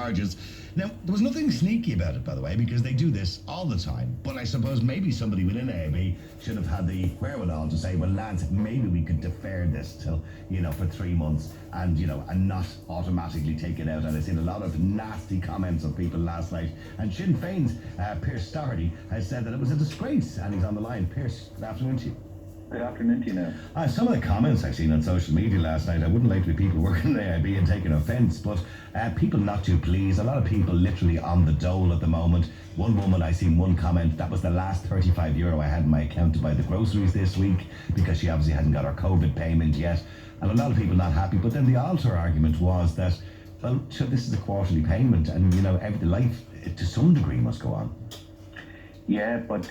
charges. Now, there was nothing sneaky about it, by the way, because they do this all the time. But I suppose maybe somebody within AIB should have had the wherewithal to say, well, lads, maybe we could defer this till, for 3 months and, and not automatically take it out. And I've seen a lot of nasty comments of people last night. And Sinn Féin's Pearse Doherty has said that it was a disgrace. And he's on the line. Pearse, good afternoon to you. Good afternoon to you now. Some of the comments I've seen on social media last night, I wouldn't like to be people working at AIB and taking offence, but people not too pleased. A lot of people literally on the dole at the moment. One woman, I seen one comment, that was the last €35 I had in my account to buy the groceries this week because she obviously hadn't got her COVID payment yet. And a lot of people not happy. But then the alter argument was that, well, sure, this is a quarterly payment and, every life to some degree must go on. Yeah, but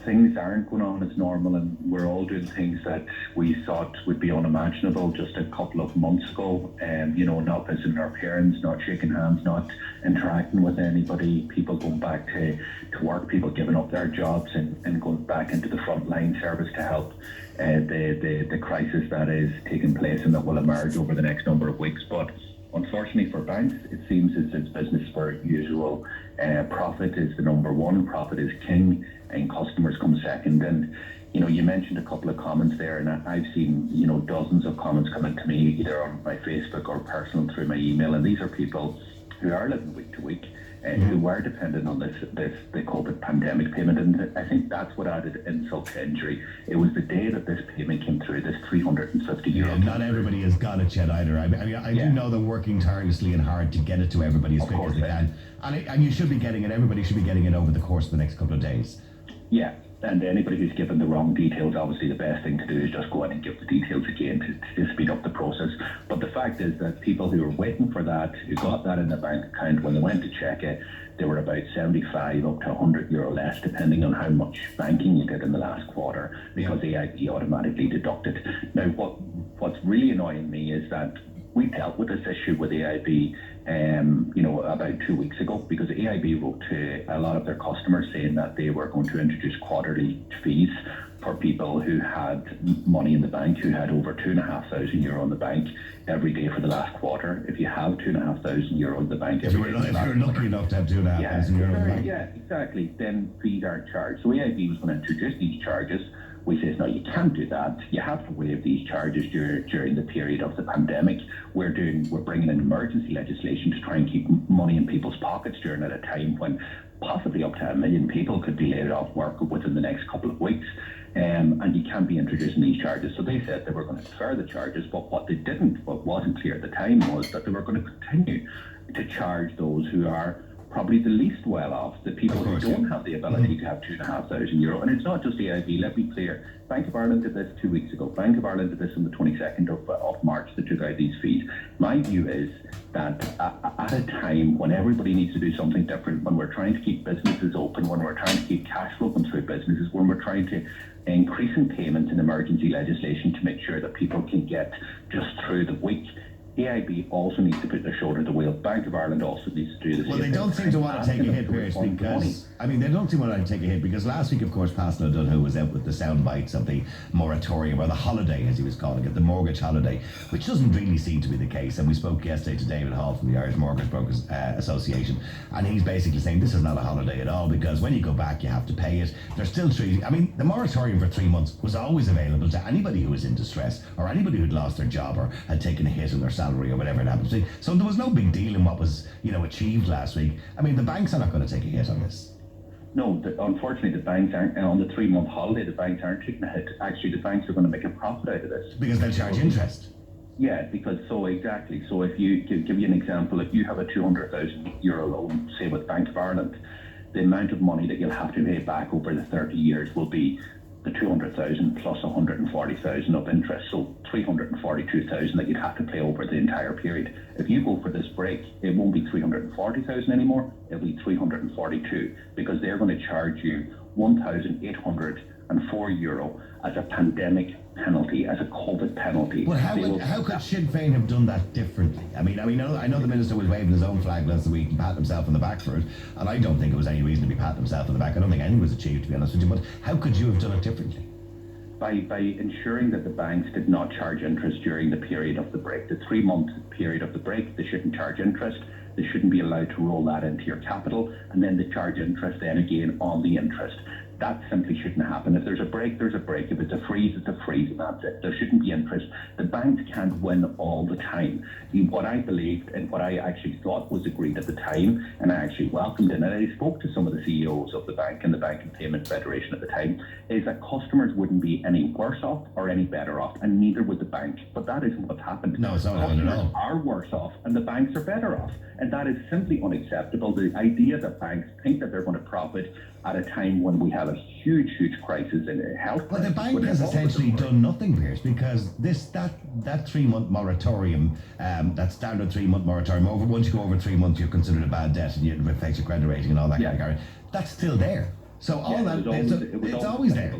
things aren't going on as normal, and we're all doing things that we thought would be unimaginable just a couple of months ago. Not visiting our parents, not shaking hands, not interacting with anybody, people going back to work, people giving up their jobs and going back into the frontline service to help the crisis that is taking place and that will emerge over the next number of weeks. But unfortunately for banks, it seems it's business per usual. Profit is the number one, profit is king, and customers come second. And you mentioned a couple of comments there, and I've seen dozens of comments coming to me either on my Facebook or personal through my email, and these are people who are living week to week and who were dependent on the COVID pandemic payment. And I think that's what added insult to injury. It was the day that this payment came through, this €350. Yeah, not everybody has got it yet either. I do know they're working tirelessly and hard to get it to everybody as quick as they can. And you should be getting it, everybody should be getting it over the course of the next couple of days. Yeah. And anybody who's given the wrong details, obviously the best thing to do is just go in and give the details again to speed up the process. But the fact is that people who were waiting for that, who got that in their bank account, when they went to check it, they were about 75 up to €100 less, depending on how much banking you did in the last quarter, because AIB automatically deducted. Now, what's really annoying me is that we dealt with this issue with AIB about 2 weeks ago, because AIB wrote to a lot of their customers saying that they were going to introduce quarterly fees for people who had money in the bank, who had over €2,500 in the bank every day for the last quarter. If you have €2,500 in the bank every day, if you're lucky enough to have €2,500 in the bank. Yeah, exactly. Then fees aren't charged. So AIB was going to introduce these charges. We says, no, you can't do that. You have to waive these charges during the period of the pandemic. We're bringing in emergency legislation to try and keep money in people's pockets during a time when possibly up to 1 million people could be laid off work within the next couple of weeks. And you can't be introducing these charges. So they said they were going to defer the charges, but what wasn't clear at the time was that they were going to continue to charge those who are probably the least well off, the people who don't have the ability to have €2,500. And it's not just the AIB, let me be clear. Bank of Ireland did this 2 weeks ago. Bank of Ireland did this on the 22nd of March. They took out these fees. My view is that at a time when everybody needs to do something different, when we're trying to keep businesses open, when we're trying to keep cash flow through businesses, when we're trying to increase in payments and emergency legislation to make sure that people can get just through the week, AIB also needs to put their shoulder to the wheel. Bank of Ireland also needs to do the same. Well, they don't seem to want to take a hit, Pearse, because they don't seem to want to take a hit because last week, of course, Pascal was out with the sound bites of the moratorium, or the holiday, as he was calling it, the mortgage holiday, which doesn't really seem to be the case. And we spoke yesterday to David Hall from the Irish Mortgage Brokers Association, and he's basically saying this is not a holiday at all because when you go back, you have to pay it. There's still the moratorium for 3 months was always available to anybody who was in distress or anybody who'd lost their job or had taken a hit in their salary or whatever it happened to. So there was no big deal in what was achieved last week. The banks are not going to take a hit on this. No, unfortunately, the banks aren't. On the 3-month holiday, the banks aren't taking a hit. Actually, the banks are going to make a profit out of this. Because they'll charge interest. Yeah, exactly. So if you give you an example, if you have a €200,000 loan, say with Bank of Ireland, the amount of money that you'll have to pay back over the 30 years will be the 200,000 plus 140,000 of interest, so 342,000 that you'd have to pay over the entire period. If you go for this break, it won't be 340,000 anymore, it'll be 342, because they're going to charge you €1,804 as a pandemic penalty, as a COVID penalty. Well, how could Sinn Féin have done that differently? I know the minister was waving his own flag last week and patting himself on the back for it, and I don't think it was any reason to be patting himself on the back. I don't think anything was achieved, to be honest with you, but how could you have done it differently? By ensuring that the banks did not charge interest during the period of the break. The 3-month period of the break, they shouldn't charge interest. They shouldn't be allowed to roll that into your capital, and then they charge interest then again on the interest. That simply shouldn't happen. If there's a break, there's a break. If it's a freeze, it's a freeze, and that's it. There shouldn't be interest. The banks can't win all the time. What I believed and what I actually thought was agreed at the time, and I actually welcomed it, and I spoke to some of the CEOs of the bank and the Bank and Payment Federation at the time, is that customers wouldn't be any worse off or any better off, and neither would the bank. But that isn't what's happened. No, it's not happening at all. Customers are worse off, and the banks are better off, and that is simply unacceptable. The idea that banks think that they're going to profit at a time when we have a huge crisis in health. Well, the bank has essentially done nothing, Pearse, because that 3-month moratorium, that standard 3-month moratorium, once you go over 3 months, you're considered a bad debt and it affects your credit rating and all that kind of carry. That's still there. So it's always there.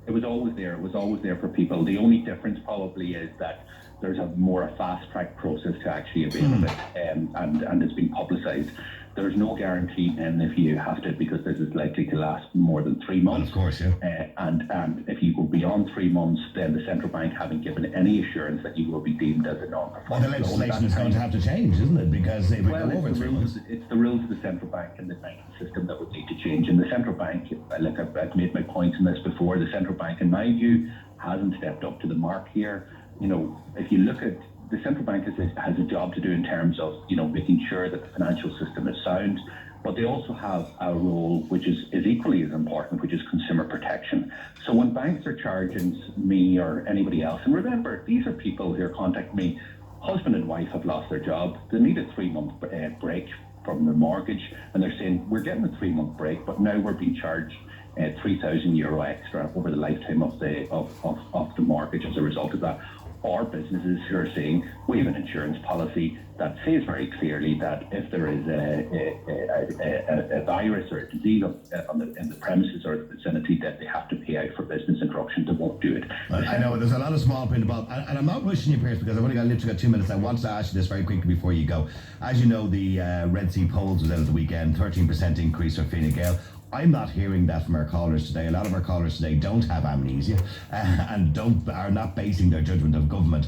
It was always there. It was always there for people. The only difference probably is that there's a more fast-track process to actually avail of it, and it's been publicised. There's no guarantee, and if you have to, because this is likely to last more than 3 months. Well, of course, yeah. And if you go beyond 3 months, then the central bank haven't given any assurance that you will be deemed as a non-performing. Well, the legislation is going to have to change, isn't it? Because if we go over 3 months, it's the rules of the central bank and the banking system that would need to change. And the central bank, like I've made my points in this before, the central bank, in my view, hasn't stepped up to the mark here. You know, if you look at the central bank has a job to do in terms of, you know, making sure that the financial system is sound, but they also have a role which is equally as important, which is consumer protection. So when banks are charging me or anybody else, and remember, these are people who are contacting me, husband and wife have lost their job, they need a 3-month break from their mortgage, and they're saying, we're getting a 3-month break, but now we're being charged €3,000 extra over the lifetime of the mortgage as a result of that. Or businesses who are saying, we have an insurance policy that says very clearly that if there is a virus or a disease in the premises or the vicinity, that they have to pay out for business interruption. They won't do it. I know there's a lot of small print about, and I'm not rushing you, Pearse, because I've only literally got 2 minutes. I want to ask you this very quickly before you go. As you know, the Red Sea polls was out at the weekend, 13% increase for Fine Gael. I'm not hearing that from our callers today. A lot of our callers today don't have amnesia and are not basing their judgment of government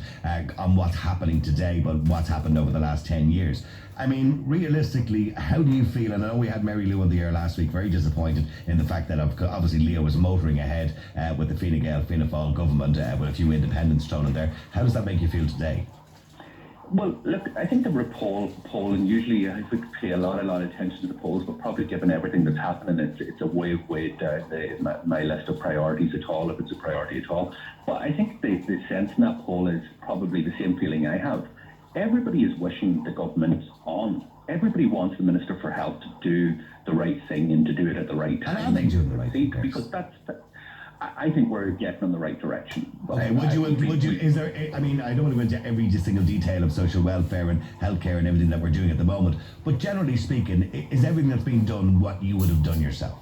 on what's happening today, but what's happened over the last 10 years. I mean, realistically, how do you feel? And I know we had Mary Lou on the air last week, very disappointed in the fact that obviously Leo was motoring ahead with the Fine Gael, Fianna Fáil government with a few independents thrown in there. How does that make you feel today? Well, look, I think the poll, and usually I would pay a lot of attention to the polls, but probably given everything that's happening, it's a way down my list of priorities at all, if it's a priority at all. But I think the sense in that poll is probably the same feeling I have. Everybody is wishing the government on. Everybody wants the Minister for Health to do the right thing and to do it at the right time. And are they doing the right thing? Because I think we're getting in the right direction. Okay, is there, I mean, I don't want to go into every single detail of social welfare and healthcare and everything that we're doing at the moment, but generally speaking, is everything that's being done what you would have done yourself?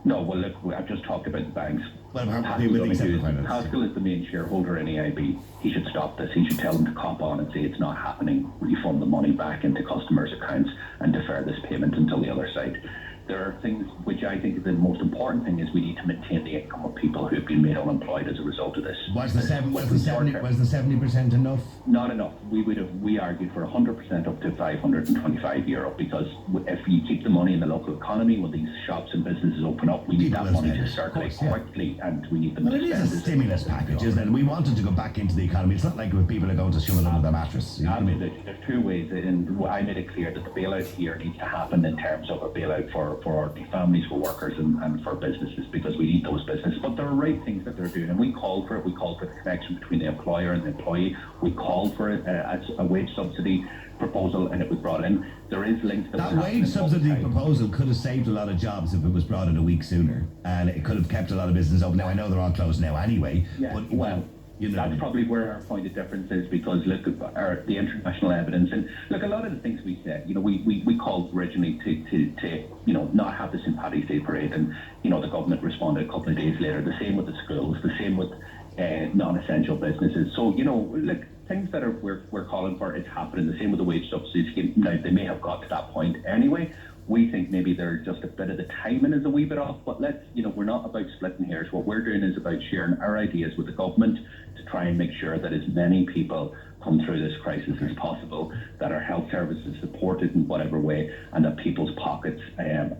No, well, look, I've just talked about the banks. Well, Pascal is the main shareholder in AIB. He should stop this. He should tell them to cop on and say it's not happening, refund the money back into customers' accounts and defer this payment until the other side. There are things which I think the most important thing is we need to maintain the income of people who have been made unemployed as a result of this. Was the 70% enough? Not enough. We argued for 100% up to €525 because if you keep the money in the local economy, when these shops and businesses open up, we need that money to circulate quickly, and we need them to spend. Well, it is a stimulus package, isn't it? We wanted to go back into the economy. It's not like when people are going to shove it under the mattress. You know what I mean? There's two ways, and I made it clear that the bailout here needs to happen in terms of a bailout for ordinary families, for workers, and for businesses, because we need those businesses. But there are right things that they're doing, and we called for it. We called for the connection between the employer and the employee. We called for it as a wage subsidy proposal, and it was brought in. There is links that wage subsidy proposal could have saved a lot of jobs if it was brought in a week sooner, and it could have kept a lot of business open. Now I know they're all closed now anyway. Yeah, but well. You know, that's probably where our point of difference is, because look at the international evidence, and look, a lot of the things we said, you know, we called originally to you know, not have the St. Paddy's Day parade, and you know, the government responded a couple of days later. The same with the schools, the same with non-essential businesses. So you know, look, things that we're calling for is happening. The same with the wage subsidy scheme. Now they may have got to that point anyway, We think maybe there's just a bit of the timing is a wee bit off, but we're not about splitting hairs. What we're doing is about sharing our ideas with the government to try and make sure that as many people come through this crisis as possible, that our health services supported in whatever way, and that people's pockets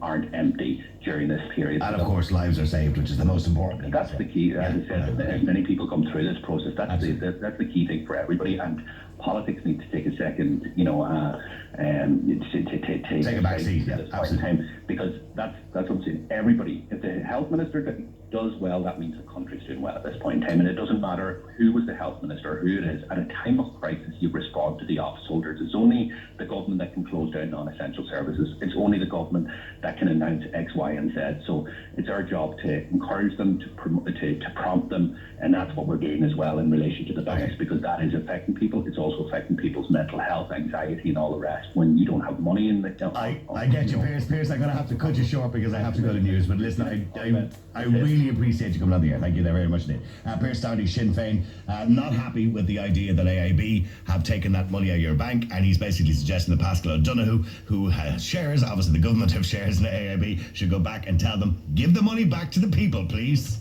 aren't empty during this period. And of course, lives are saved, which is the most important thing. That's the key. As I said, as many people come through this process, that's the key thing for everybody. And politics need to take a second, take a back seat, yeah, absolutely. Because that's what I'm saying. Everybody, if the health minister does well, that means the country's doing well at this point in time. And it doesn't matter who was the health minister, who it is. At a time of crisis, you respond to the office holders. It's only the government that can close down non-essential services. It's only the government that can announce X, Y, and Z. So it's our job to encourage them, to prompt them, and that's what we're doing as well in relation to the banks, because that is affecting people. It's also affecting people's mental health, anxiety, and all the rest. When you don't have money in the I get you, Pearse. I'm going to have to cut you short because I have to go to news. But listen, I really appreciate you coming on the air. Thank you there very much indeed. Pearse Doherty, Sinn Féin, not happy with the idea that AIB have taken that money out of your bank, and he's basically suggesting that Pascal O'Donoghue, who has shares, obviously the government have shares in the AIB, should go back and tell them, give the money back to the people, please.